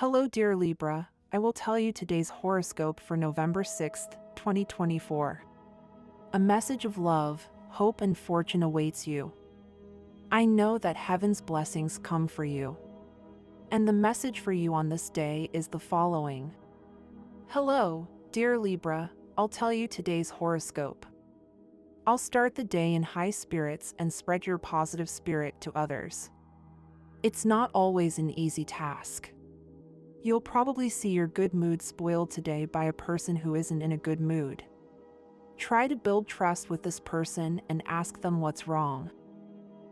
Hello, dear Libra. I will tell you today's horoscope for November 6th, 2024. A message of love, hope, and fortune awaits you. I know that heaven's blessings come for you. And the message for you on this day is the following. Hello, dear Libra. I'll tell you today's horoscope. I'll start the day in high spirits and spread your positive spirit to others. It's not always an easy task. You'll probably see your good mood spoiled today by a person who isn't in a good mood. Try to build trust with this person and ask them what's wrong.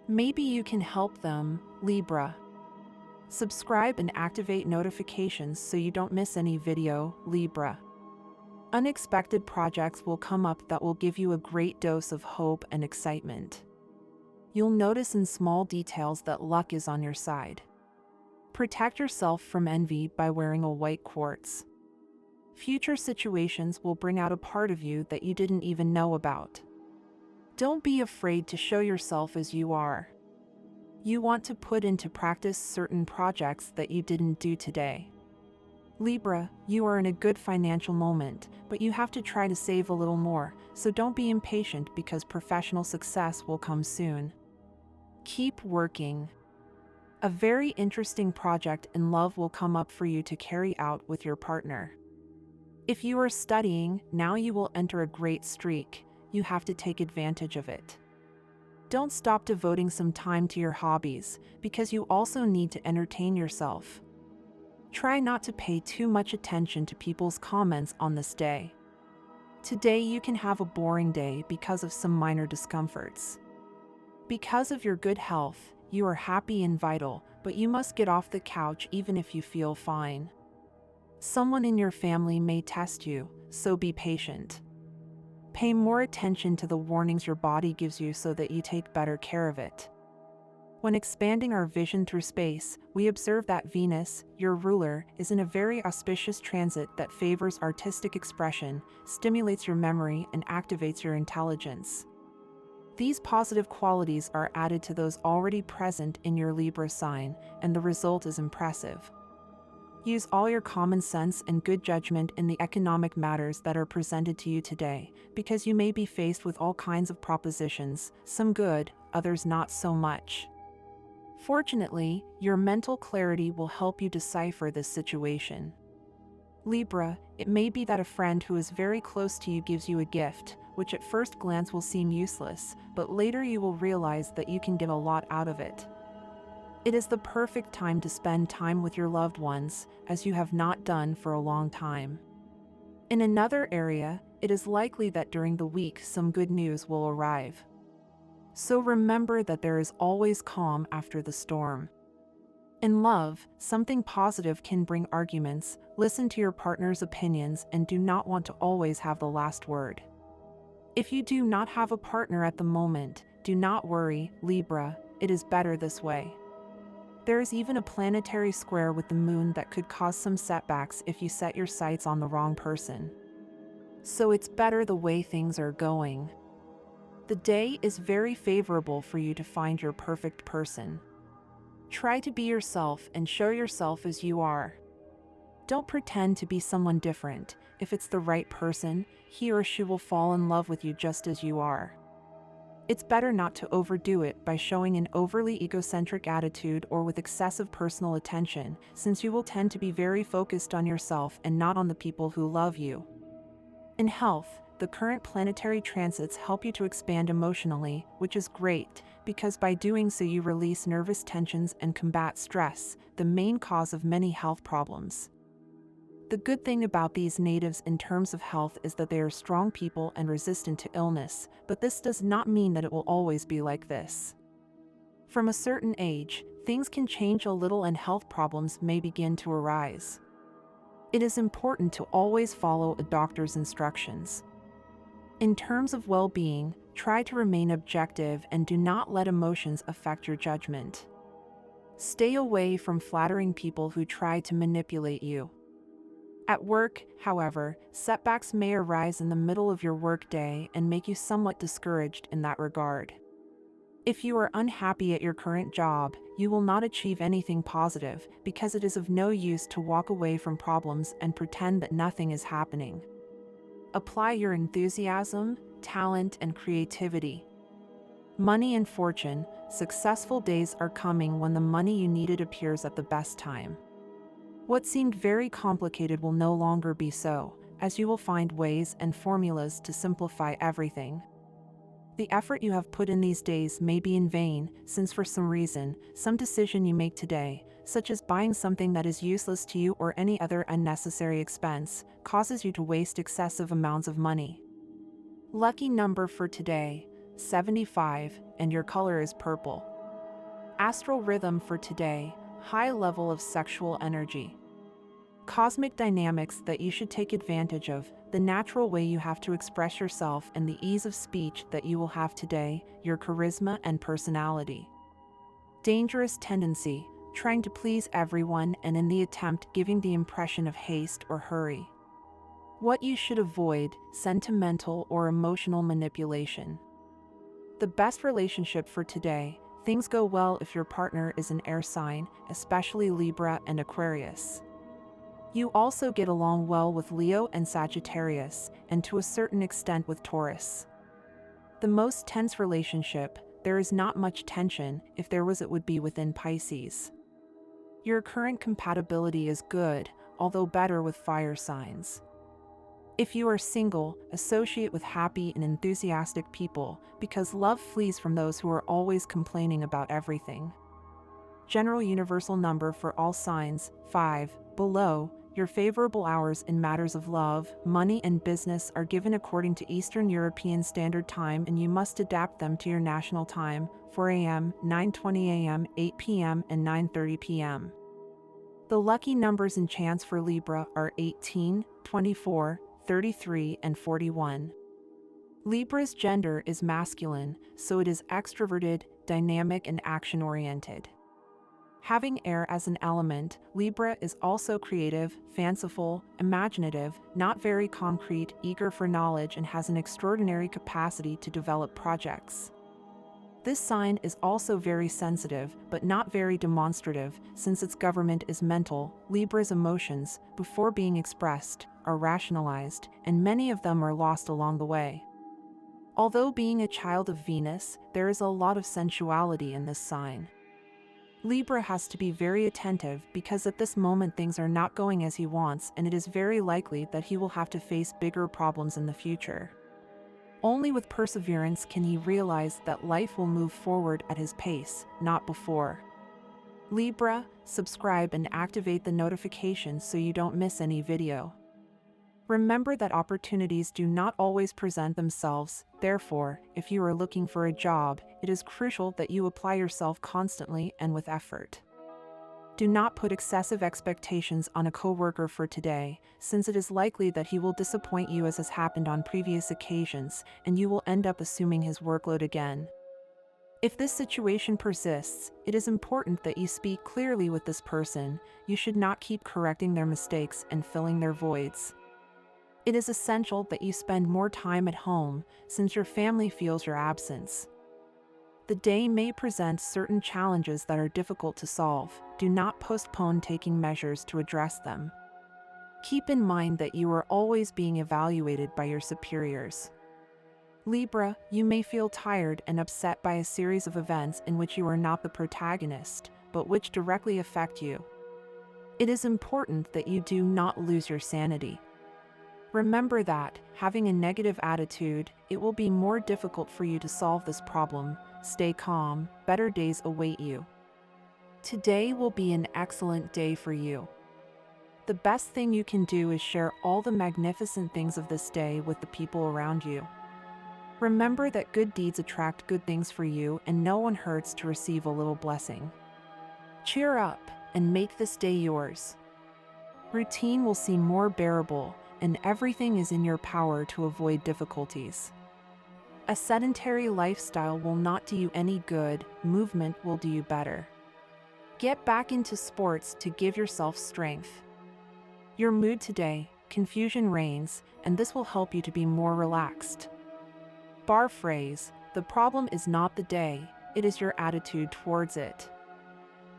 Maybe you can help them, Libra. Subscribe and activate notifications so you don't miss any video, Libra. Unexpected projects will come up that will give you a great dose of hope and excitement. You'll notice in small details that luck is on your side. Protect yourself from envy by wearing a white quartz. Future situations will bring out a part of you that you didn't even know about. Don't be afraid to show yourself as you are. You want to put into practice certain projects that you didn't do today. Libra, you are in a good financial moment, but you have to try to save a little more, so don't be impatient because professional success will come soon. Keep working. A very interesting project in love will come up for you to carry out with your partner. If you are studying, now you will enter a great streak. You have to take advantage of it. Don't stop devoting some time to your hobbies, because you also need to entertain yourself. Try not to pay too much attention to people's comments on this day. Today you can have a boring day because of some minor discomforts. Because of your good health, you are happy and vital, but you must get off the couch even if you feel fine. Someone in your family may test you, so be patient. Pay more attention to the warnings your body gives you so that you take better care of it. When expanding our vision through space, we observe that Venus, your ruler, is in a very auspicious transit that favors artistic expression, stimulates your memory, and activates your intelligence. These positive qualities are added to those already present in your Libra sign, and the result is impressive. Use all your common sense and good judgment in the economic matters that are presented to you today, because you may be faced with all kinds of propositions, some good, others not so much. Fortunately, your mental clarity will help you decipher this situation. Libra, it may be that a friend who is very close to you gives you a gift, which at first glance will seem useless, but later you will realize that you can get a lot out of it. It is the perfect time to spend time with your loved ones, as you have not done for a long time. In another area, it is likely that during the week some good news will arrive. So remember that there is always calm after the storm. In love, something positive can bring arguments. Listen to your partner's opinions and do not want to always have the last word. If you do not have a partner at the moment, do not worry, Libra, it is better this way. There is even a planetary square with the moon that could cause some setbacks if you set your sights on the wrong person. So it's better the way things are going. The day is very favorable for you to find your perfect person. Try to be yourself and show yourself as you are. Don't pretend to be someone different. If it's the right person, he or she will fall in love with you just as you are. It's better not to overdo it by showing an overly egocentric attitude or with excessive personal attention, since you will tend to be very focused on yourself and not on the people who love you. In health, the current planetary transits help you to expand emotionally, which is great, because by doing so you release nervous tensions and combat stress, the main cause of many health problems. The good thing about these natives in terms of health is that they are strong people and resistant to illness, but this does not mean that it will always be like this. From a certain age, things can change a little and health problems may begin to arise. It is important to always follow a doctor's instructions. In terms of well-being, try to remain objective and do not let emotions affect your judgment. Stay away from flattering people who try to manipulate you. At work, however, setbacks may arise in the middle of your workday and make you somewhat discouraged in that regard. If you are unhappy at your current job, you will not achieve anything positive because it is of no use to walk away from problems and pretend that nothing is happening. Apply your enthusiasm, talent, and creativity. Money and fortune, successful days are coming when the money you needed appears at the best time. What seemed very complicated will no longer be so, as you will find ways and formulas to simplify everything. The effort you have put in these days may be in vain, since for some reason, some decision you make today, such as buying something that is useless to you or any other unnecessary expense, causes you to waste excessive amounts of money. Lucky number for today, 75, and your color is purple. Astral rhythm for today, high level of sexual energy. Cosmic dynamics that you should take advantage of, the natural way you have to express yourself and the ease of speech that you will have today, your charisma and personality. Dangerous tendency, trying to please everyone and in the attempt giving the impression of haste or hurry. What you should avoid, sentimental or emotional manipulation. The best relationship for today, things go well if your partner is an air sign, especially Libra and Aquarius. You also get along well with Leo and Sagittarius, and to a certain extent with Taurus. The most tense relationship, there is not much tension, if there was it would be within Pisces. Your current compatibility is good, although better with fire signs. If you are single, associate with happy and enthusiastic people, because love flees from those who are always complaining about everything. General universal number for all signs, 5, below. Your favorable hours in matters of love, money and business are given according to Eastern European Standard Time and you must adapt them to your national time, 4 a.m., 9:20 a.m., 8 p.m. and 9:30 p.m. The lucky numbers and chance for Libra are 18, 24, 33 and 41. Libra's gender is masculine, so it is extroverted, dynamic and action-oriented. Having air as an element, Libra is also creative, fanciful, imaginative, not very concrete, eager for knowledge and has an extraordinary capacity to develop projects. This sign is also very sensitive, but not very demonstrative, since its government is mental. Libra's emotions, before being expressed, are rationalized, and many of them are lost along the way. Although being a child of Venus, there is a lot of sensuality in this sign. Libra has to be very attentive because at this moment things are not going as he wants and it is very likely that he will have to face bigger problems in the future. Only with perseverance can he realize that life will move forward at his pace, not before. Libra, subscribe and activate the notifications so you don't miss any video. Remember that opportunities do not always present themselves, therefore, if you are looking for a job, it is crucial that you apply yourself constantly and with effort. Do not put excessive expectations on a coworker for today, since it is likely that he will disappoint you as has happened on previous occasions, and you will end up assuming his workload again. If this situation persists, it is important that you speak clearly with this person. You should not keep correcting their mistakes and filling their voids. It is essential that you spend more time at home, since your family feels your absence. The day may present certain challenges that are difficult to solve. Do not postpone taking measures to address them. Keep in mind that you are always being evaluated by your superiors. Libra, you may feel tired and upset by a series of events in which you are not the protagonist, but which directly affect you. It is important that you do not lose your sanity. Remember that, having a negative attitude, it will be more difficult for you to solve this problem. Stay calm, better days await you. Today will be an excellent day for you. The best thing you can do is share all the magnificent things of this day with the people around you. Remember that good deeds attract good things for you and no one hurts to receive a little blessing. Cheer up and make this day yours. Routine will seem more bearable, and everything is in your power to avoid difficulties. A sedentary lifestyle will not do you any good, movement will do you better. Get back into sports to give yourself strength. Your mood today, confusion reigns, and this will help you to be more relaxed. Bar phrase, the problem is not the day, it is your attitude towards it.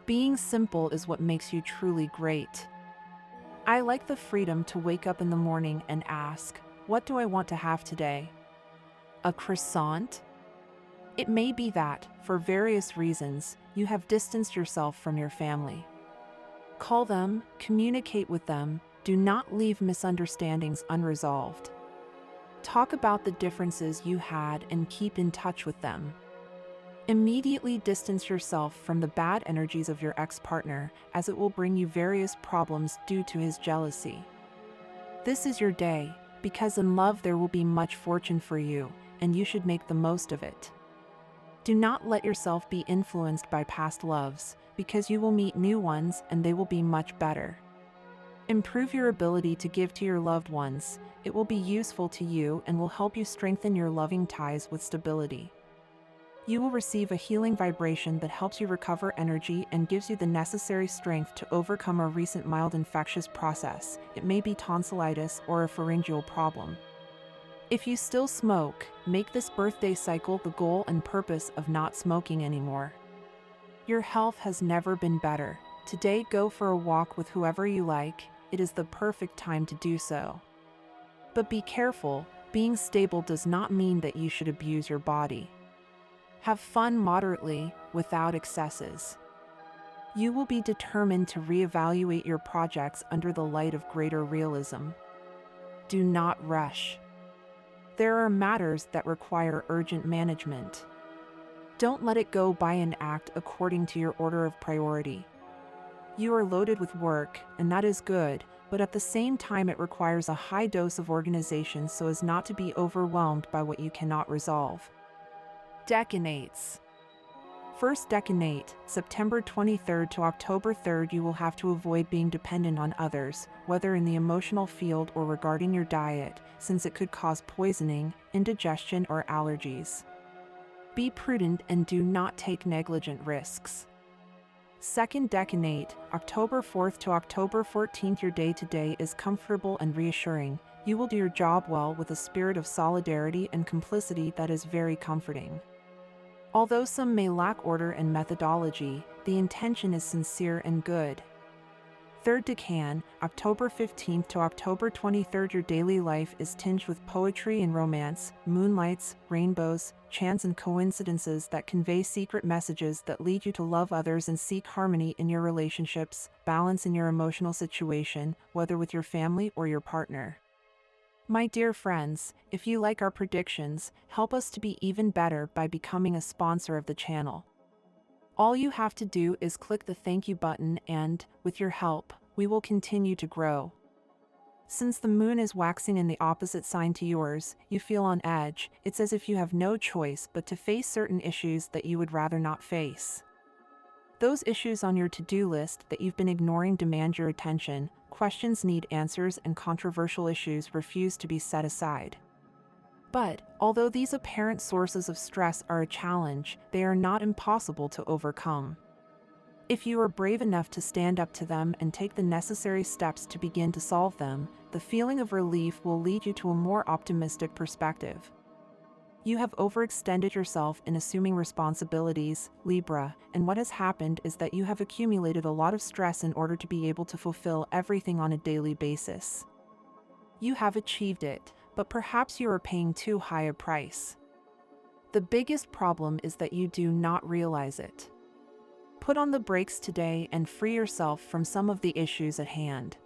Being simple is what makes you truly great. I like the freedom to wake up in the morning and ask, what do I want to have today? A croissant? It may be that, for various reasons, you have distanced yourself from your family. Call them, communicate with them, do not leave misunderstandings unresolved. Talk about the differences you had and keep in touch with them. Immediately distance yourself from the bad energies of your ex-partner, as it will bring you various problems due to his jealousy. This is your day, because in love there will be much fortune for you, and you should make the most of it. Do not let yourself be influenced by past loves, because you will meet new ones and they will be much better. Improve your ability to give to your loved ones. It will be useful to you and will help you strengthen your loving ties with stability. You will receive a healing vibration that helps you recover energy and gives you the necessary strength to overcome a recent mild infectious process. It may be tonsillitis or a pharyngeal problem. If you still smoke, make this birthday cycle the goal and purpose of not smoking anymore. Your health has never been better. Today, go for a walk with whoever you like. It is the perfect time to do so. But be careful, being stable does not mean that you should abuse your body. Have fun moderately, without excesses. You will be determined to reevaluate your projects under the light of greater realism. Do not rush. There are matters that require urgent management. Don't let it go by and act according to your order of priority. You are loaded with work, and that is good, but at the same time it requires a high dose of organization so as not to be overwhelmed by what you cannot resolve. Decanates. First decanate, September 23rd to October 3rd. You will have to avoid being dependent on others, whether in the emotional field or regarding your diet, since it could cause poisoning, indigestion, or allergies. Be prudent and do not take negligent risks. Second decanate, October 4th to October 14th. Your day-to-day is comfortable and reassuring. You will do your job well with a spirit of solidarity and complicity that is very comforting. Although some may lack order and methodology, the intention is sincere and good. Third decan, October 15th to October 23rd. Your daily life is tinged with poetry and romance, moonlights, rainbows, chants and coincidences that convey secret messages that lead you to love others and seek harmony in your relationships, balance in your emotional situation, whether with your family or your partner. My dear friends, if you like our predictions, help us to be even better by becoming a sponsor of the channel. All you have to do is click the thank you button and, with your help, we will continue to grow. Since the moon is waxing in the opposite sign to yours, you feel on edge. It's as if you have no choice but to face certain issues that you would rather not face. Those issues on your to-do list that you've been ignoring demand your attention, questions need answers, and controversial issues refuse to be set aside. But, although these apparent sources of stress are a challenge, they are not impossible to overcome. If you are brave enough to stand up to them and take the necessary steps to begin to solve them, the feeling of relief will lead you to a more optimistic perspective. You have overextended yourself in assuming responsibilities, Libra, and what has happened is that you have accumulated a lot of stress in order to be able to fulfill everything on a daily basis. You have achieved it, but perhaps you are paying too high a price. The biggest problem is that you do not realize it. Put on the brakes today and free yourself from some of the issues at hand.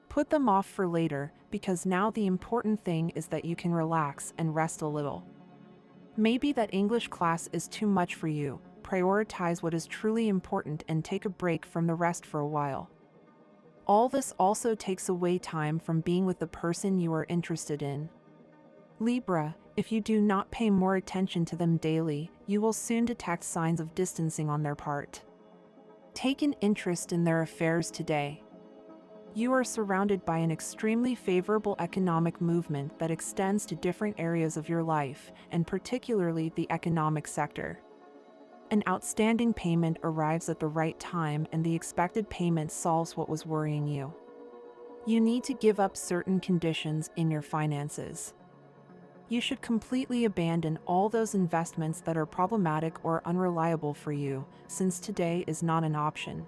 Put them off for later, because now the important thing is that you can relax and rest a little. Maybe that English class is too much for you. Prioritize what is truly important and take a break from the rest for a while. All this also takes away time from being with the person you are interested in. Libra, if you do not pay more attention to them daily, you will soon detect signs of distancing on their part. Take an interest in their affairs today. You are surrounded by an extremely favorable economic movement that extends to different areas of your life, and particularly the economic sector. An outstanding payment arrives at the right time, and the expected payment solves what was worrying you. You need to give up certain conditions in your finances. You should completely abandon all those investments that are problematic or unreliable for you, since today is not an option.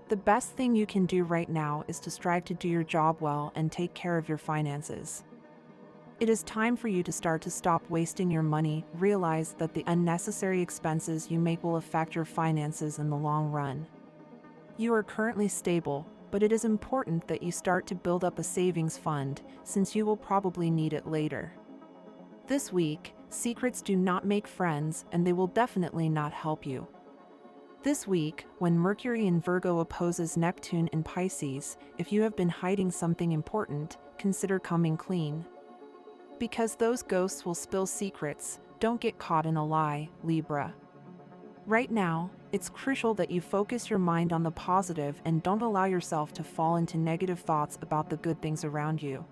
The best thing you can do right now is to strive to do your job well and take care of your finances. It is time for you to stop wasting your money, realize that the unnecessary expenses you make will affect your finances in the long run. You are currently stable, but it is important that you start to build up a savings fund, since you will probably need it later. This week, secrets do not make friends, and they will definitely not help you. This week, when Mercury in Virgo opposes Neptune in Pisces, if you have been hiding something important, consider coming clean. Because those ghosts will spill secrets, don't get caught in a lie, Libra. Right now, it's crucial that you focus your mind on the positive and don't allow yourself to fall into negative thoughts about the good things around you.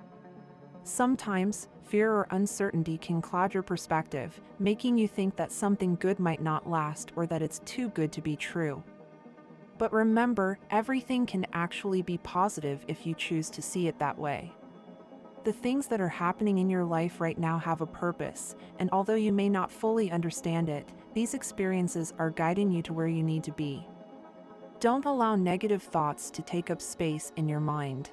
Sometimes, fear or uncertainty can cloud your perspective, making you think that something good might not last or that it's too good to be true. But remember, everything can actually be positive if you choose to see it that way. The things that are happening in your life right now have a purpose, and although you may not fully understand it, these experiences are guiding you to where you need to be. Don't allow negative thoughts to take up space in your mind.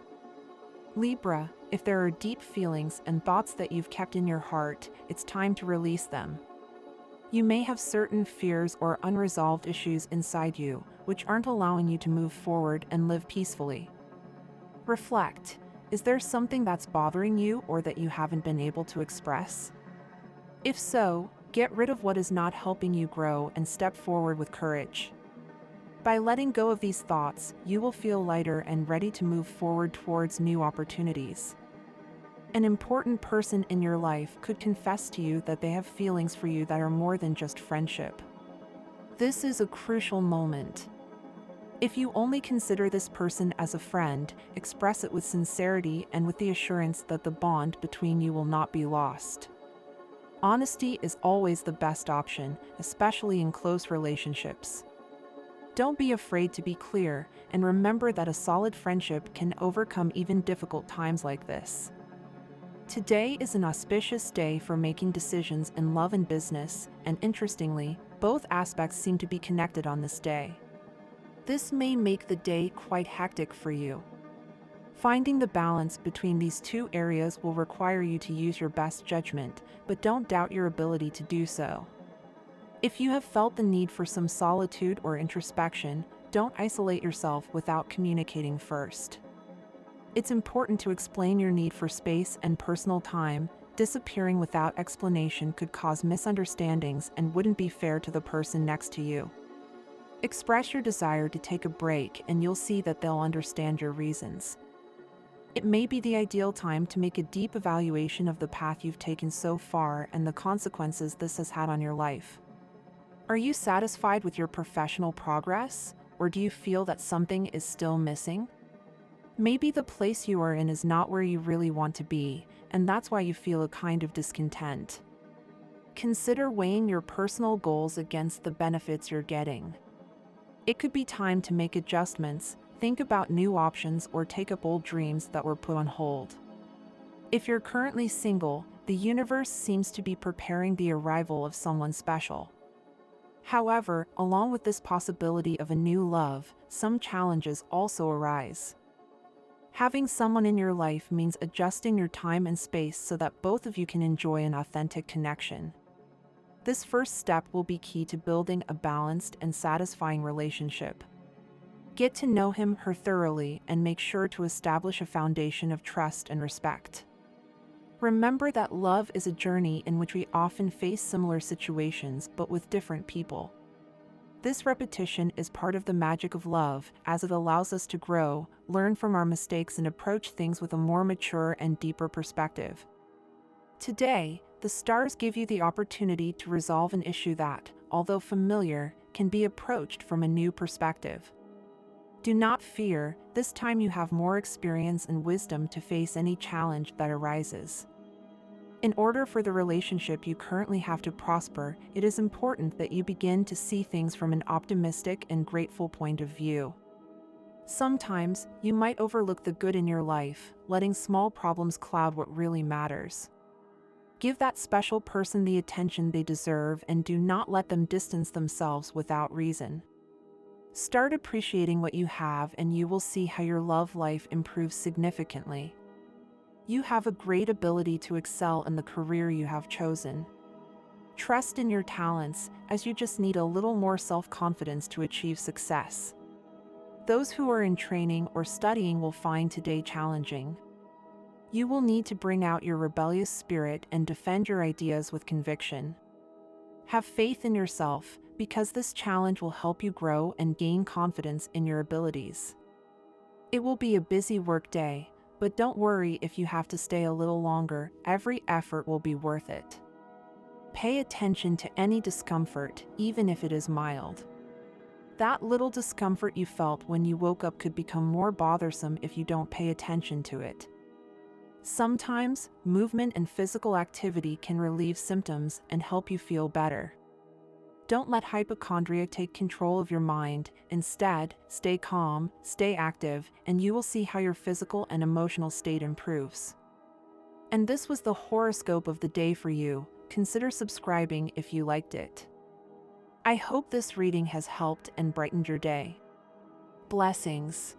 Libra, if there are deep feelings and thoughts that you've kept in your heart, it's time to release them. You may have certain fears or unresolved issues inside you, which aren't allowing you to move forward and live peacefully. Reflect. Is there something that's bothering you or that you haven't been able to express? If so, get rid of what is not helping you grow and step forward with courage. By letting go of these thoughts, you will feel lighter and ready to move forward towards new opportunities. An important person in your life could confess to you that they have feelings for you that are more than just friendship. This is a crucial moment. If you only consider this person as a friend, express it with sincerity and with the assurance that the bond between you will not be lost. Honesty is always the best option, especially in close relationships. Don't be afraid to be clear, and remember that a solid friendship can overcome even difficult times like this. Today is an auspicious day for making decisions in love and business, and interestingly, both aspects seem to be connected on this day. This may make the day quite hectic for you. Finding the balance between these two areas will require you to use your best judgment, but don't doubt your ability to do so. If you have felt the need for some solitude or introspection, don't isolate yourself without communicating first. It's important to explain your need for space and personal time. Disappearing without explanation could cause misunderstandings and wouldn't be fair to the person next to you. Express your desire to take a break and you'll see that they'll understand your reasons. It may be the ideal time to make a deep evaluation of the path you've taken so far and the consequences this has had on your life. Are you satisfied with your professional progress, or do you feel that something is still missing? Maybe the place you are in is not where you really want to be, and that's why you feel a kind of discontent. Consider weighing your personal goals against the benefits you're getting. It could be time to make adjustments, think about new options, or take up old dreams that were put on hold. If you're currently single, the universe seems to be preparing the arrival of someone special. However, along with this possibility of a new love, some challenges also arise. Having someone in your life means adjusting your time and space so that both of you can enjoy an authentic connection. This first step will be key to building a balanced and satisfying relationship. Get to know him/her thoroughly and make sure to establish a foundation of trust and respect. Remember that love is a journey in which we often face similar situations but with different people. This repetition is part of the magic of love, as it allows us to grow, learn from our mistakes, and approach things with a more mature and deeper perspective. Today, the stars give you the opportunity to resolve an issue that, although familiar, can be approached from a new perspective. Do not fear, this time you have more experience and wisdom to face any challenge that arises. In order for the relationship you currently have to prosper, it is important that you begin to see things from an optimistic and grateful point of view. Sometimes, you might overlook the good in your life, letting small problems cloud what really matters. Give that special person the attention they deserve and do not let them distance themselves without reason. Start appreciating what you have and you will see how your love life improves significantly. You have a great ability to excel in the career you have chosen. Trust in your talents, as you just need a little more self-confidence to achieve success. Those who are in training or studying will find today challenging. You will need to bring out your rebellious spirit and defend your ideas with conviction. Have faith in yourself, because this challenge will help you grow and gain confidence in your abilities. It will be a busy work day, but don't worry if you have to stay a little longer, every effort will be worth it. Pay attention to any discomfort, even if it is mild. That little discomfort you felt when you woke up could become more bothersome if you don't pay attention to it. Sometimes, movement and physical activity can relieve symptoms and help you feel better. Don't let hypochondria take control of your mind. Instead, stay calm, stay active, and you will see how your physical and emotional state improves. And this was the horoscope of the day for you. Consider subscribing if you liked it. I hope this reading has helped and brightened your day. Blessings.